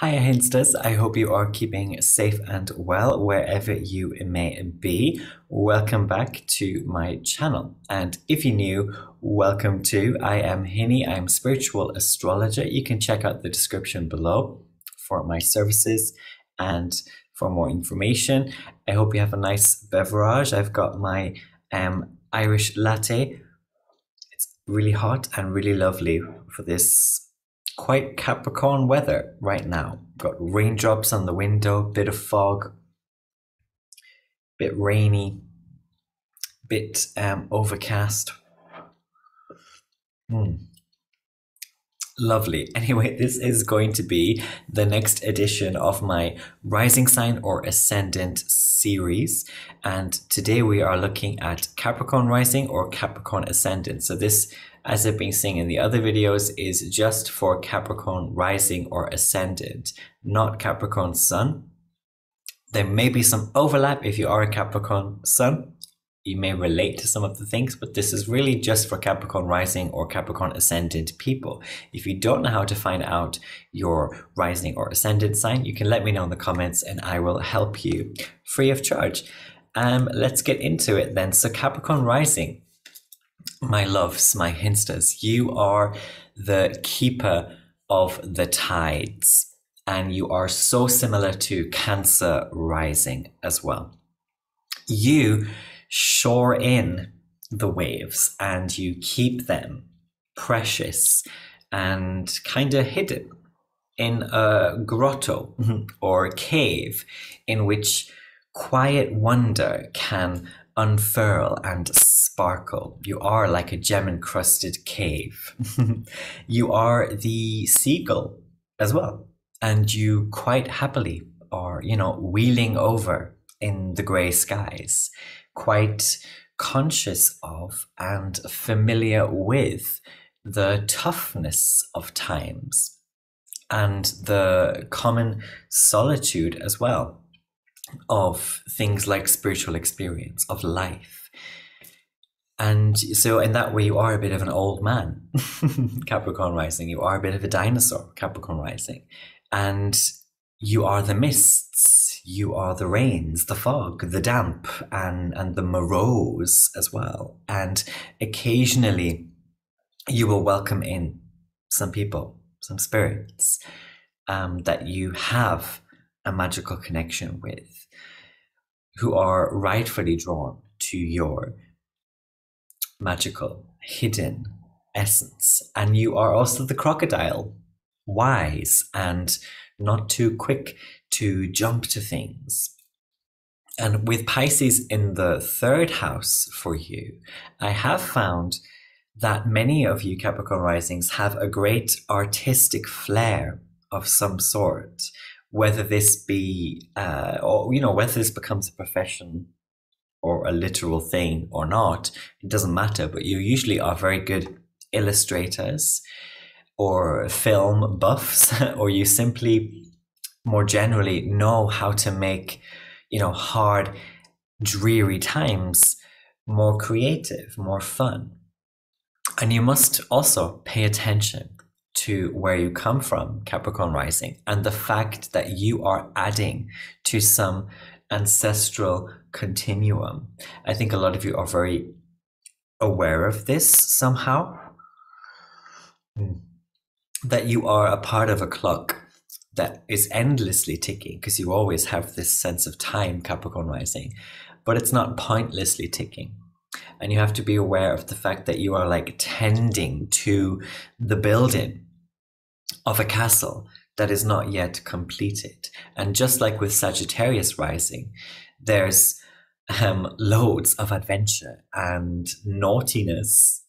Hi, Hinsters. I hope you are keeping safe and well wherever you may be. Welcome back to my channel. And if you're new, welcome to. I am Hinny. I'm a spiritual astrologer. You can check out the description below for my services and for more information. I hope you have a nice beverage. I've got my Irish latte. It's really hot and really lovely for this quite Capricorn weather right now. Got raindrops on the window, bit of fog, bit rainy, bit overcast. Lovely. Anyway, this is going to be the next edition of my rising sign or ascendant series. And today we are looking at Capricorn rising or Capricorn ascendant. So this, as I've been saying in the other videos, is just for Capricorn rising or ascendant, not Capricorn sun. There may be some overlap if you are a Capricorn sun. You may relate to some of the things, but this is really just for Capricorn rising or Capricorn ascendant people. If you don't know how to find out your rising or ascendant sign, you can let me know in the comments and I will help you free of charge. Let's get into it then. So Capricorn rising, my loves, my hinsters, you are the keeper of the tides, and you are so similar to Cancer rising as well. You shore in the waves and you keep them precious and kind of hidden in a grotto or cave in which quiet wonder can unfurl and sparkle. You are like a gem-encrusted cave. You are the seagull as well, and you quite happily are, wheeling over in the grey skies, quite conscious of and familiar with the toughness of times and the common solitude as well of things like spiritual experience of life. And so in that way, you are a bit of an old man, Capricorn rising. You are a bit of a dinosaur, Capricorn rising. And you are the mists, you are the rains, the fog, the damp, and the morose as well. And occasionally you will welcome in some people, some spirits that you have a magical connection with, who are rightfully drawn to your magical hidden essence. And you are also the crocodile, wise and not too quick to jump to things. And with Pisces in the third house for you, I have found that many of you Capricorn risings have a great artistic flair of some sort, whether this be, whether this becomes a profession or a literal thing or not, it doesn't matter, but you usually are very good illustrators or film buffs, or you simply more generally know how to make, hard, dreary times more creative, more fun. And you must also pay attention to where you come from, Capricorn rising, and the fact that you are adding to some ancestral continuum. I think a lot of you are very aware of this somehow, that you are a part of a clock that is endlessly ticking, because you always have this sense of time, Capricorn rising, but it's not pointlessly ticking. And you have to be aware of the fact that you are like tending to the building of a castle that is not yet completed. And just like with Sagittarius rising, there's loads of adventure and naughtiness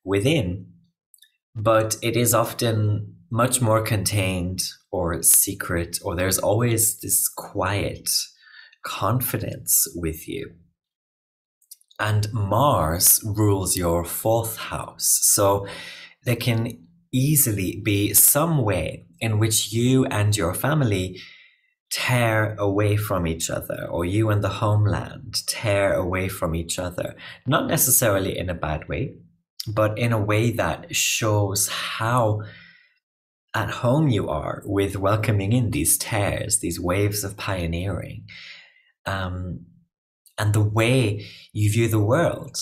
within, but it is often much more contained or secret, or there's always this quiet confidence with you. And Mars rules your fourth house. So there can easily be some way in which you and your family tear away from each other, or you and the homeland tear away from each other, not necessarily in a bad way, but in a way that shows how at home you are with welcoming in these tears, these waves of pioneering. And the way you view the world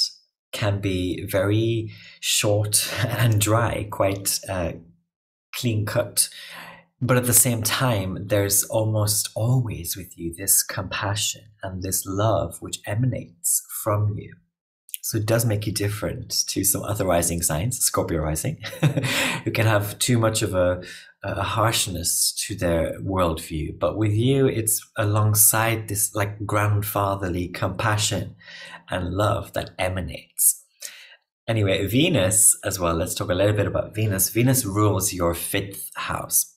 can be very short and dry, quite clean cut. But at the same time, there's almost always with you this compassion and this love which emanates from you. So it does make you different to some other rising signs, Scorpio rising, who can have too much of a harshness to their worldview. But with you, it's alongside this like grandfatherly compassion and love that emanates. Anyway, Venus as well. Let's talk a little bit about Venus. Venus rules your 5th house.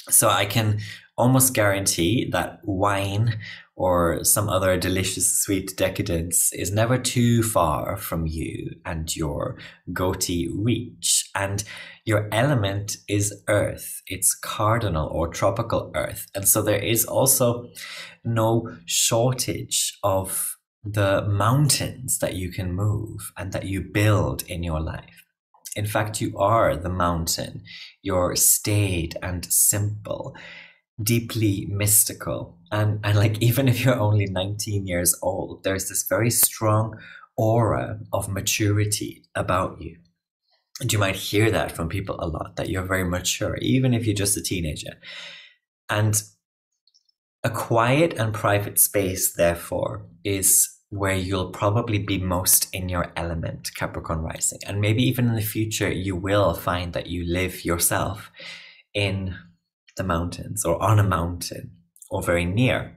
So I can almost guarantee that wine or some other delicious sweet decadence is never too far from you and your goatee reach. And your element is earth. It's cardinal or tropical earth. And so there is also no shortage of the mountains that you can move and that you build in your life. In fact, you are the mountain. You're staid and simple, deeply mystical. And like, even if you're only 19 years old, there's this very strong aura of maturity about you. And you might hear that from people a lot, that you're very mature, even if you're just a teenager. And a quiet and private space, therefore, is where you'll probably be most in your element, Capricorn rising. And maybe even in the future, you will find that you live yourself in the mountains or on a mountain or very near.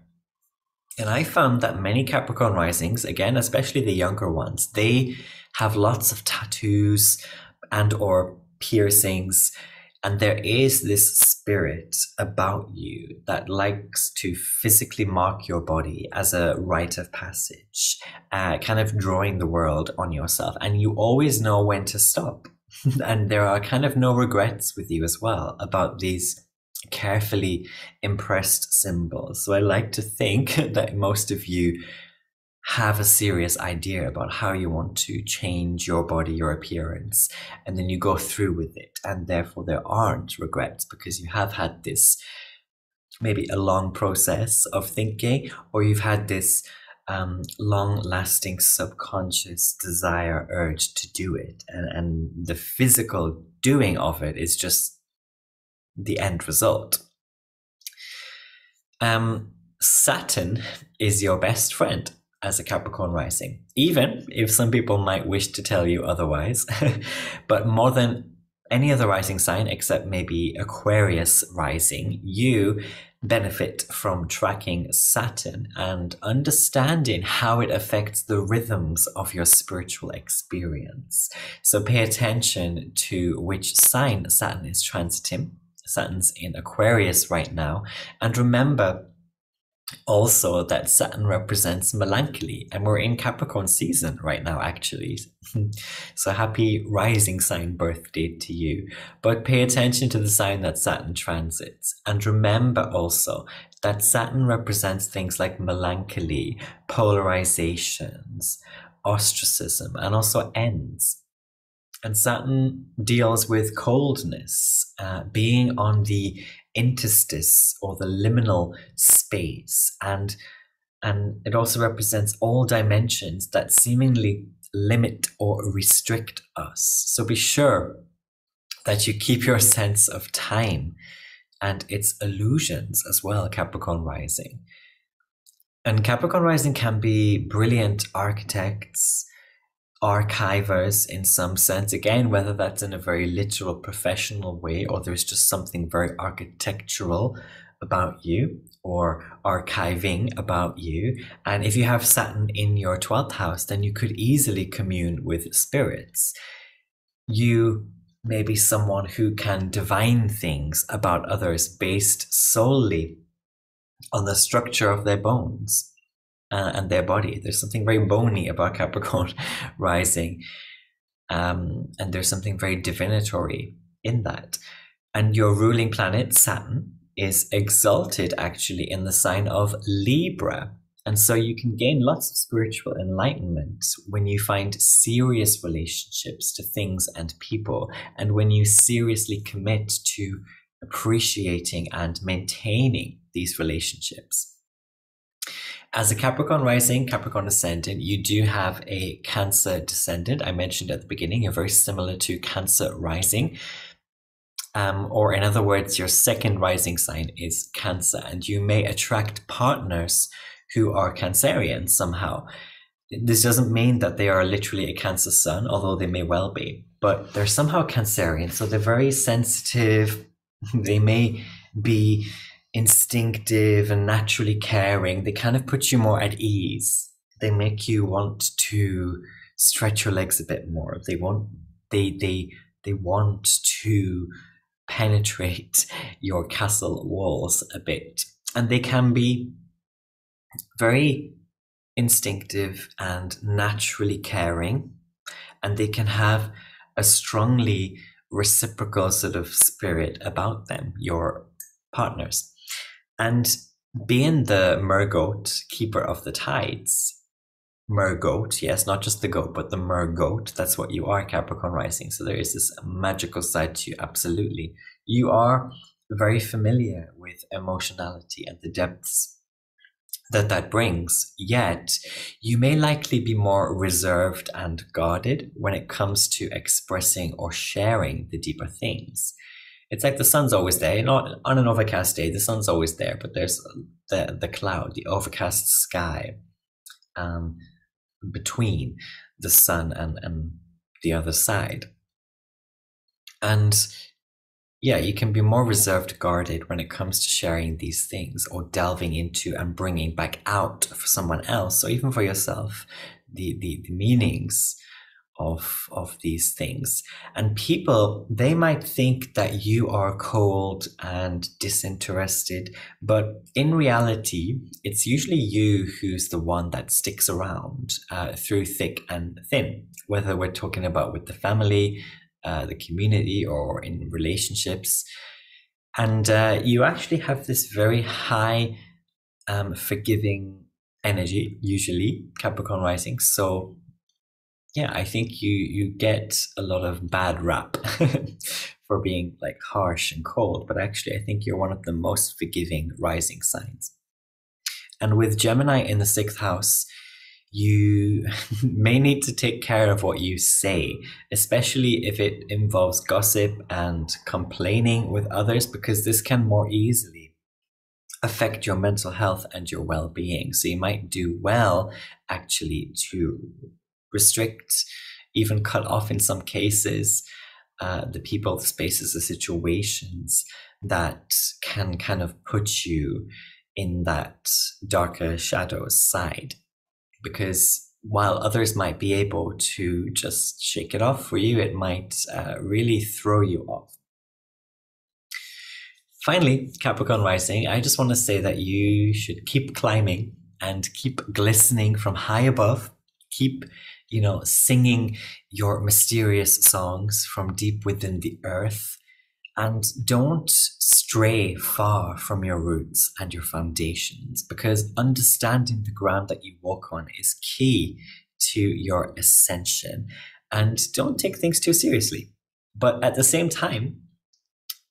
And I found that many Capricorn risings, again, especially the younger ones, they have lots of tattoos and or piercings. And there is this spirit about you that likes to physically mark your body as a rite of passage, kind of drawing the world on yourself. And you always know when to stop. And there are kind of no regrets with you as well about these carefully impressed symbols. So I like to think that most of you have a serious idea about how you want to change your body, your appearance, and then you go through with it. And therefore there aren't regrets because you have had this, maybe a long process of thinking, or you've had this long-lasting subconscious desire, urge to do it. And the physical doing of it is just the end result. Saturn is your best friend as a Capricorn rising, even if some people might wish to tell you otherwise. But more than any other rising sign, except maybe Aquarius rising, you benefit from tracking Saturn and understanding how it affects the rhythms of your spiritual experience. So pay attention to which sign Saturn is transiting. Saturn's in Aquarius right now. And remember also that Saturn represents melancholy, and we're in Capricorn season right now, actually. So happy rising sign birthday to you. But pay attention to the sign that Saturn transits. And remember also that Saturn represents things like melancholy, polarizations, ostracism, and also ends. And Saturn deals with coldness, being on the interstice or the liminal space. And it also represents all dimensions that seemingly limit or restrict us. So be sure that you keep your sense of time and its illusions as well, Capricorn rising. And Capricorn rising can be brilliant architects, archivers in some sense, again, whether that's in a very literal professional way or there's just something very architectural about you or archiving about you. And if you have Saturn in your 12th house, then you could easily commune with spirits. You may be someone who can divine things about others based solely on the structure of their bones and their body. There's something very bony about Capricorn rising, and there's something very divinatory in that. And your ruling planet, Saturn, is exalted actually in the sign of Libra. And so you can gain lots of spiritual enlightenment when you find serious relationships to things and people, and when you seriously commit to appreciating and maintaining these relationships. As a Capricorn rising, Capricorn ascendant, you do have a Cancer descendant. I mentioned at the beginning, you're very similar to Cancer rising. Or in other words, your second rising sign is Cancer, and you may attract partners who are Cancerian somehow. This doesn't mean that they are literally a Cancer sun, although they may well be, but they're somehow Cancerian, so they're very sensitive. They may be instinctive and naturally caring. They kind of put you more at ease. They make you want to stretch your legs a bit more. They want to penetrate your castle walls a bit. And they can be very instinctive and naturally caring. And they can have a strongly reciprocal sort of spirit about them, your partners. And being the Mergoat, keeper of the tides, Mergoat, yes, not just the goat, but the Mergoat, that's what you are, Capricorn rising. So there is this magical side to you, absolutely. You are very familiar with emotionality and the depths that brings, yet you may likely be more reserved and guarded when it comes to expressing or sharing the deeper things. It's like the sun's always there. Not on an overcast day, the sun's always there, but there's the cloud, the overcast sky between the sun and the other side. And yeah, you can be more reserved, guarded when it comes to sharing these things or delving into and bringing back out for someone else or even for yourself the meanings of these things. And people, they might think that you are cold and disinterested, but in reality, it's usually you who's the one that sticks around through thick and thin, whether we're talking about with the family, the community, or in relationships. And you actually have this very high forgiving energy, usually, Capricorn rising. So yeah, I think you get a lot of bad rap for being like harsh and cold, but actually I think you're one of the most forgiving rising signs. And with Gemini in the 6th house, you may need to take care of what you say, especially if it involves gossip and complaining with others, because this can more easily affect your mental health and your well-being. So you might do well actually to restrict, even cut off in some cases, the people, the spaces, the situations that can kind of put you in that darker shadows side. Because while others might be able to just shake it off for you, it might really throw you off. Finally, Capricorn rising, I just want to say that you should keep climbing and keep glistening from high above. Keep, singing your mysterious songs from deep within the earth. And don't stray far from your roots and your foundations, because understanding the ground that you walk on is key to your ascension. And don't take things too seriously. But at the same time,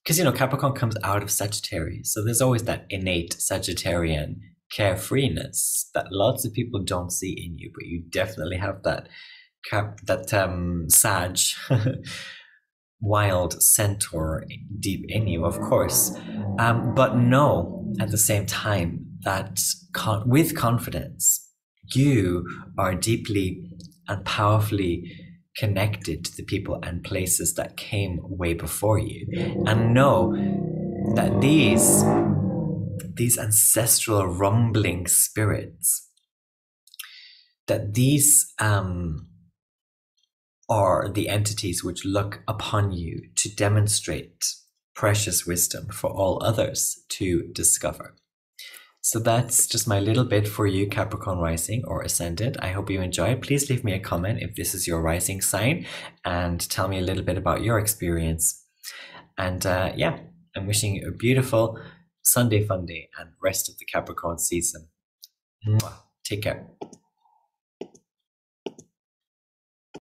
because, Capricorn comes out of Sagittarius, so there's always that innate Sagittarian carefreeness that lots of people don't see in you, but you definitely have that Sag wild centaur deep in you, of course. But know at the same time that with confidence, you are deeply and powerfully connected to the people and places that came way before you. And know that these ancestral rumbling spirits, that these are the entities which look upon you to demonstrate precious wisdom for all others to discover. So that's just my little bit for you, Capricorn rising or ascendant. I hope you enjoyed. Please leave me a comment if this is your rising sign and tell me a little bit about your experience. And yeah, I'm wishing you a beautiful Sunday fun day and rest of the Capricorn season. Take care.